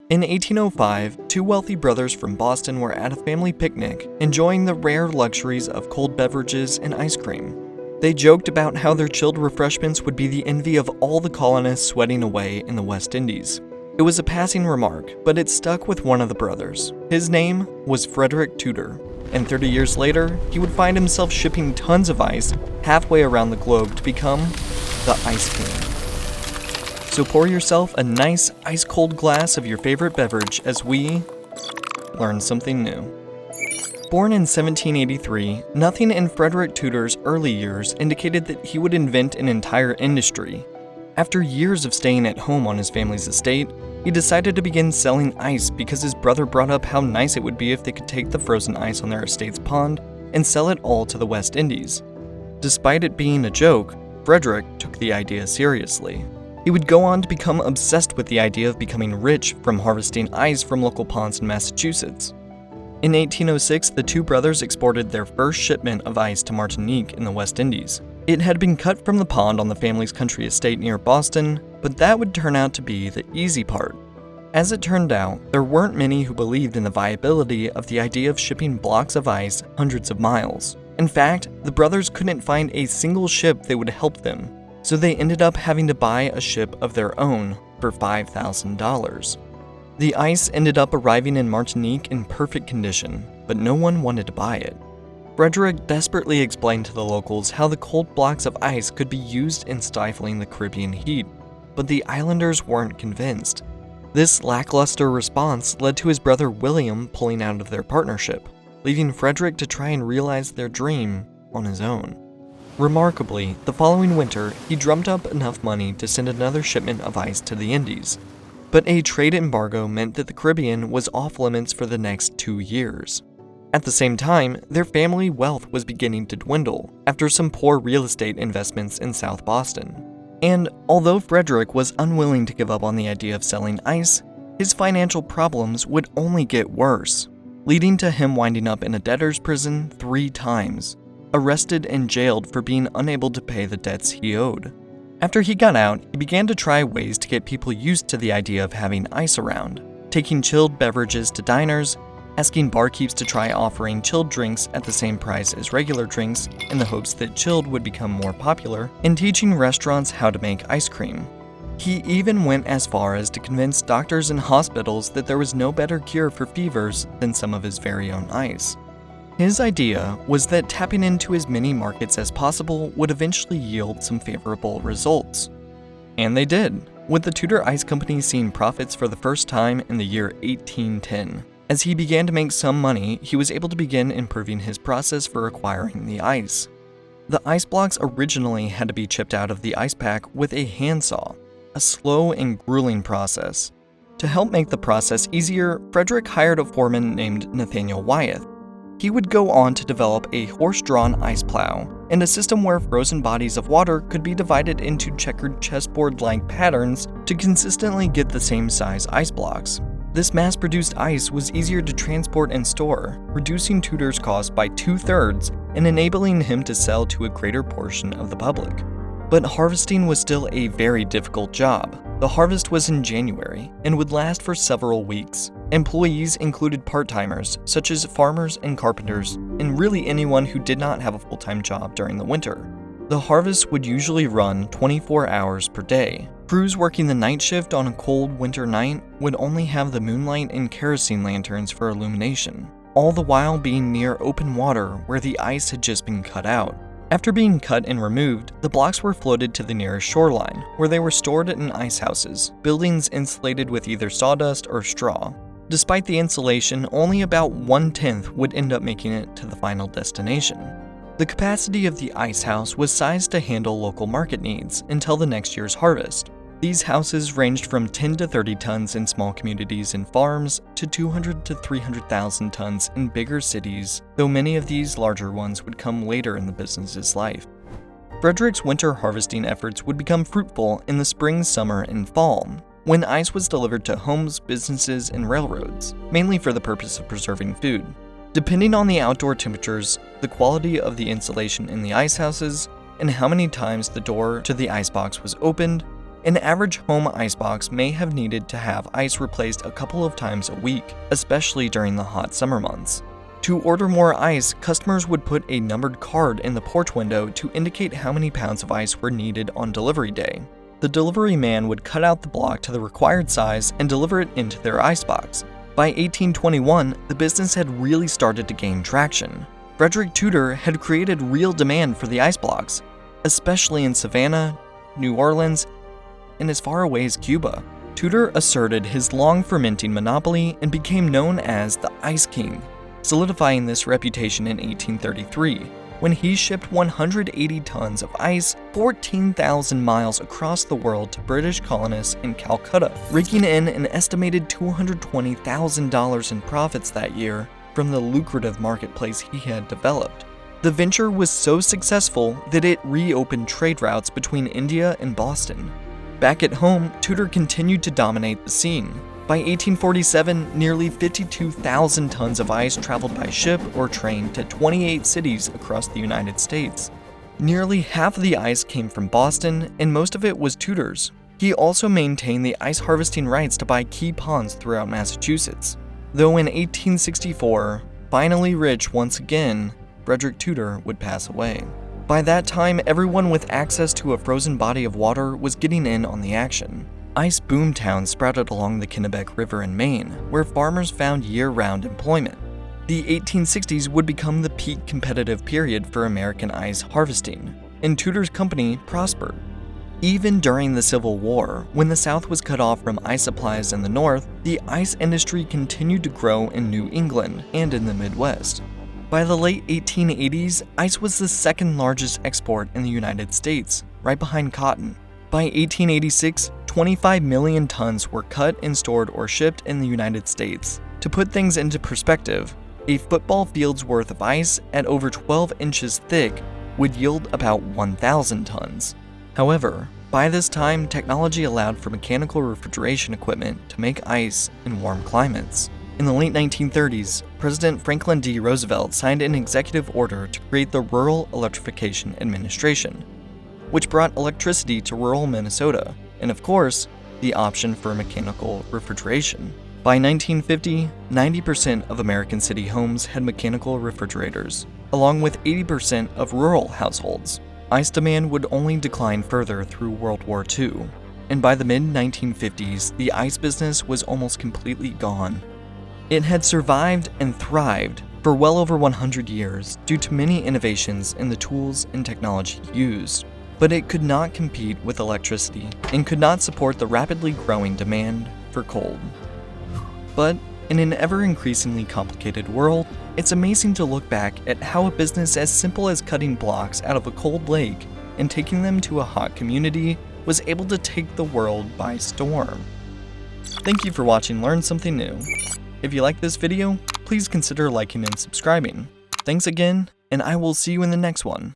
In 1805, two wealthy brothers from Boston were at a family picnic, enjoying the rare luxuries of cold beverages and ice cream. They joked about how their chilled refreshments would be the envy of all the colonists sweating away in the West Indies. It was a passing remark, but it stuck with one of the brothers. His name was Frederic Tudor, and 30 years later, he would find himself shipping tons of ice halfway around the globe to become the Ice King. So pour yourself a nice ice-cold glass of your favorite beverage as we learn something new. Born in 1783, nothing in Frederic Tudor's early years indicated that he would invent an entire industry. After years of staying at home on his family's estate, he decided to begin selling ice because his brother brought up how nice it would be if they could take the frozen ice on their estate's pond and sell it all to the West Indies. Despite it being a joke, Frederic took the idea seriously. He would go on to become obsessed with the idea of becoming rich from harvesting ice from local ponds in Massachusetts. In 1806, the two brothers exported their first shipment of ice to Martinique in the West Indies. It had been cut from the pond on the family's country estate near Boston, but that would turn out to be the easy part. As it turned out, there weren't many who believed in the viability of the idea of shipping blocks of ice hundreds of miles. In fact, the brothers couldn't find a single ship that would help them, so they ended up having to buy a ship of their own for $5,000. The ice ended up arriving in Martinique in perfect condition, but no one wanted to buy it. Frederic desperately explained to the locals how the cold blocks of ice could be used in stifling the Caribbean heat, but the islanders weren't convinced. This lackluster response led to his brother William pulling out of their partnership, leaving Frederic to try and realize their dream on his own. Remarkably, the following winter, he drummed up enough money to send another shipment of ice to the Indies. But a trade embargo meant that the Caribbean was off limits for the next 2 years. At the same time, their family wealth was beginning to dwindle after some poor real estate investments in South Boston. And although Frederic was unwilling to give up on the idea of selling ice, his financial problems would only get worse, leading to him winding up in a debtor's prison 3 times, arrested and jailed for being unable to pay the debts he owed. After he got out, he began to try ways to get people used to the idea of having ice around, taking chilled beverages to diners, asking barkeeps to try offering chilled drinks at the same price as regular drinks in the hopes that chilled would become more popular, and teaching restaurants how to make ice cream. He even went as far as to convince doctors and hospitals that there was no better cure for fevers than some of his very own ice. His idea was that tapping into as many markets as possible would eventually yield some favorable results. And they did, with the Tudor Ice Company seeing profits for the first time in the year 1810. As he began to make some money, he was able to begin improving his process for acquiring the ice. The ice blocks originally had to be chipped out of the ice pack with a handsaw, a slow and grueling process. To help make the process easier, Frederic hired a foreman named Nathaniel Wyeth. He would go on to develop a horse-drawn ice plow and a system where frozen bodies of water could be divided into checkered chessboard-like patterns to consistently get the same size ice blocks. This mass-produced ice was easier to transport and store, reducing Tudor's cost by 2/3 and enabling him to sell to a greater portion of the public. But harvesting was still a very difficult job. The harvest was in January and would last for several weeks. Employees included part-timers, such as farmers and carpenters, and really anyone who did not have a full-time job during the winter. The harvest would usually run 24 hours per day. Crews working the night shift on a cold winter night would only have the moonlight and kerosene lanterns for illumination, all the while being near open water where the ice had just been cut out. After being cut and removed, the blocks were floated to the nearest shoreline, where they were stored in ice houses, buildings insulated with either sawdust or straw. Despite the insulation, only about 1/10 would end up making it to the final destination. The capacity of the ice house was sized to handle local market needs until the next year's harvest. These houses ranged from 10 to 30 tons in small communities and farms to 200 to 300,000 tons in bigger cities, though many of these larger ones would come later in the business's life. Frederic's winter harvesting efforts would become fruitful in the spring, summer, and fall, when ice was delivered to homes, businesses, and railroads, mainly for the purpose of preserving food. Depending on the outdoor temperatures, the quality of the insulation in the ice houses, and how many times the door to the icebox was opened, An average home icebox may have needed to have ice replaced a couple of times a week, especially during the hot summer months. To order more ice, customers would put a numbered card in the porch window to indicate how many pounds of ice were needed on delivery day. The delivery man would cut out the block to the required size and deliver it into their icebox. By 1821, the business had really started to gain traction. Frederic Tudor had created real demand for the ice blocks, especially in Savannah, New Orleans, and as far away as Cuba. Tudor asserted his long fermenting monopoly and became known as the Ice King, solidifying this reputation in 1833, when he shipped 180 tons of ice 14,000 miles across the world to British colonists in Calcutta, raking in an estimated $220,000 in profits that year from the lucrative marketplace he had developed. The venture was so successful that it reopened trade routes between India and Boston. Back at home, Tudor continued to dominate the scene. By 1847, nearly 52,000 tons of ice traveled by ship or train to 28 cities across the United States. Nearly half of the ice came from Boston, and most of it was Tudor's. He also maintained the ice harvesting rights to buy key ponds throughout Massachusetts. Though in 1864, finally rich once again, Frederic Tudor would pass away. By that time, everyone with access to a frozen body of water was getting in on the action. Ice boom towns sprouted along the Kennebec River in Maine, where farmers found year-round employment. The 1860s would become the peak competitive period for American ice harvesting, and Tudor's company prospered. Even during the Civil War, when the South was cut off from ice supplies in the North, the ice industry continued to grow in New England and in the Midwest. By the late 1880s, ice was the second largest export in the United States, right behind cotton. By 1886, 25 million tons were cut and stored or shipped in the United States. To put things into perspective, a football field's worth of ice at over 12 inches thick would yield about 1,000 tons. However, by this time, technology allowed for mechanical refrigeration equipment to make ice in warm climates. In the late 1930s, President Franklin D. Roosevelt signed an executive order to create the Rural Electrification Administration, which brought electricity to rural Minnesota, and of course, the option for mechanical refrigeration. By 1950, 90% of American city homes had mechanical refrigerators, along with 80% of rural households. Ice demand would only decline further through World War II, and by the mid-1950s, the ice business was almost completely gone. It had survived and thrived for well over 100 years due to many innovations in the tools and technology used, but it could not compete with electricity and could not support the rapidly growing demand for cold. But in an ever-increasingly complicated world, it's amazing to look back at how a business as simple as cutting blocks out of a cold lake and taking them to a hot community was able to take the world by storm. Thank you for watching Learn Something New. If you like this video, please consider liking and subscribing. Thanks again, and I will see you in the next one.